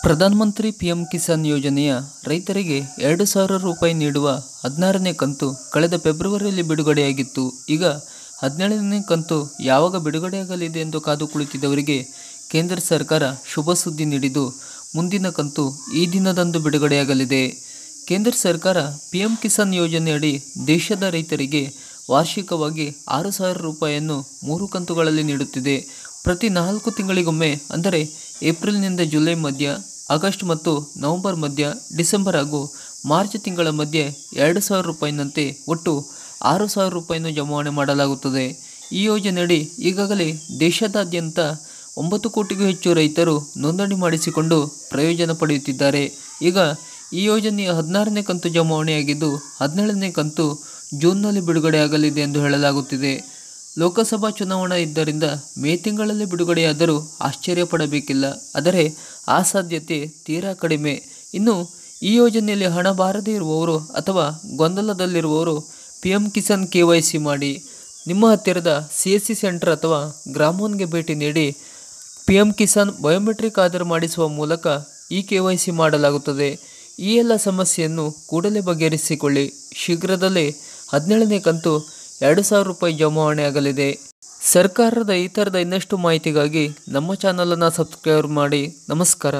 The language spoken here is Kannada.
ಪ್ರಧಾನಮಂತ್ರಿ ಪಿಎಂ ಕಿಸಾನ್ ಯೋಜನೆಯ ರೈತರಿಗೆ 2,000 ರೂಪಾಯಿ ನೀಡುವ 16ನೇ ಕಂತು ಕಳೆದ ಫೆಬ್ರವರಿಯಲ್ಲಿ ಬಿಡುಗಡೆಯಾಗಿತ್ತು. ಈಗ 17ನೇ ಕಂತು ಯಾವಾಗ ಬಿಡುಗಡೆಯಾಗಲಿದೆ ಎಂದು ಕಾದು ಕುಳಿತಿದ್ದವರಿಗೆ ಕೇಂದ್ರ ಸರ್ಕಾರ ಶುಭ ಸುದ್ದಿ ನೀಡಿದ್ದು, ಮುಂದಿನ ಕಂತು ಈ ದಿನದಂದು ಬಿಡುಗಡೆಯಾಗಲಿದೆ. ಕೇಂದ್ರ ಸರ್ಕಾರ ಪಿಎಂ ಕಿಸಾನ್ ಯೋಜನೆಯಡಿ ದೇಶದ ರೈತರಿಗೆ ವಾರ್ಷಿಕವಾಗಿ 6,000 ರೂಪಾಯಿಯನ್ನು 3 ಕಂತುಗಳಲ್ಲಿ ನೀಡುತ್ತಿದೆ. ಪ್ರತಿ 4 ತಿಂಗಳಿಗೊಮ್ಮೆ ಅಂದರೆ ಏಪ್ರಿಲ್ನಿಂದ ಜುಲೈ ಮಧ್ಯ, ಆಗಸ್ಟ್ ಮತ್ತು ನವೆಂಬರ್ ಮಧ್ಯ, ಡಿಸೆಂಬರ್ ಹಾಗೂ ಮಾರ್ಚ್ ತಿಂಗಳ ಮಧ್ಯೆ 2,000 ರೂಪಾಯಿನಂತೆ ಒಟ್ಟು 6,000 ರೂಪಾಯಿಯನ್ನು ಜಮಾವಣೆ ಮಾಡಲಾಗುತ್ತದೆ. ಈ ಯೋಜನೆಯಡಿ ಈಗಾಗಲೇ ದೇಶದಾದ್ಯಂತ 9 ಕೋಟಿಗೂ ಹೆಚ್ಚು ರೈತರು ನೋಂದಣಿ ಮಾಡಿಸಿಕೊಂಡು ಪ್ರಯೋಜನ ಪಡೆಯುತ್ತಿದ್ದಾರೆ. ಈಗ ಈ ಯೋಜನೆಯ 16ನೇ ಕಂತು ಜಮಾವಣೆಯಾಗಿದ್ದು, 17ನೇ ಕಂತು ಜೂನ್ನಲ್ಲಿ ಬಿಡುಗಡೆಯಾಗಲಿದೆ ಎಂದು ಹೇಳಲಾಗುತ್ತಿದೆ. ಲೋಕಸಭಾ ಚುನಾವಣಾ ಇದ್ದರಿಂದ ಮೇ ತಿಂಗಳಲ್ಲಿ ಬಿಡುಗಡೆಯಾದರೂ ಆಶ್ಚರ್ಯ ಪಡಬೇಕಿಲ್ಲ. ಆದರೆ ಆ ಸಾಧ್ಯತೆ ತೀರಾ ಕಡಿಮೆ. ಇನ್ನು ಈ ಯೋಜನೆಯಲ್ಲಿ ಹಣ ಬಾರದೇ ಇರುವವರು ಅಥವಾ ಗೊಂದಲದಲ್ಲಿರುವವರು ಪಿಎಂ ಕಿಸಾನ್ KYC ಮಾಡಿ ನಿಮ್ಮ ಹತ್ತಿರದ CSC ಸೆಂಟರ್ ಅಥವಾ ಗ್ರಾಮ1ಗೆ ಭೇಟಿ ನೀಡಿ ಪಿಎಂ ಕಿಸಾನ್ ಬಯೋಮೆಟ್ರಿಕ್ ಆಧಾರ್ ಮಾಡಿಸುವ ಮೂಲಕ ಈ KYC ಮಾಡಲಾಗುತ್ತದೆ. ಈ ಎಲ್ಲ ಸಮಸ್ಯೆಯನ್ನು ಕೂಡಲೇ ಬಗೆಹರಿಸಿಕೊಳ್ಳಿ. ಶೀಘ್ರದಲ್ಲೇ 17ನೇ ಕಂತು 2,000 ರೂಪಾಯಿ ಜಮಾವಣೆ ಆಗಲಿದೆ. ಸರ್ಕಾರದ ಈ ಥರದ ಇನ್ನಷ್ಟು ಮಾಹಿತಿಗಾಗಿ ನಮ್ಮ ಚಾನಲನ್ನು ಸಬ್ಸ್ಕ್ರೈಬ್ ಮಾಡಿ. ನಮಸ್ಕಾರ.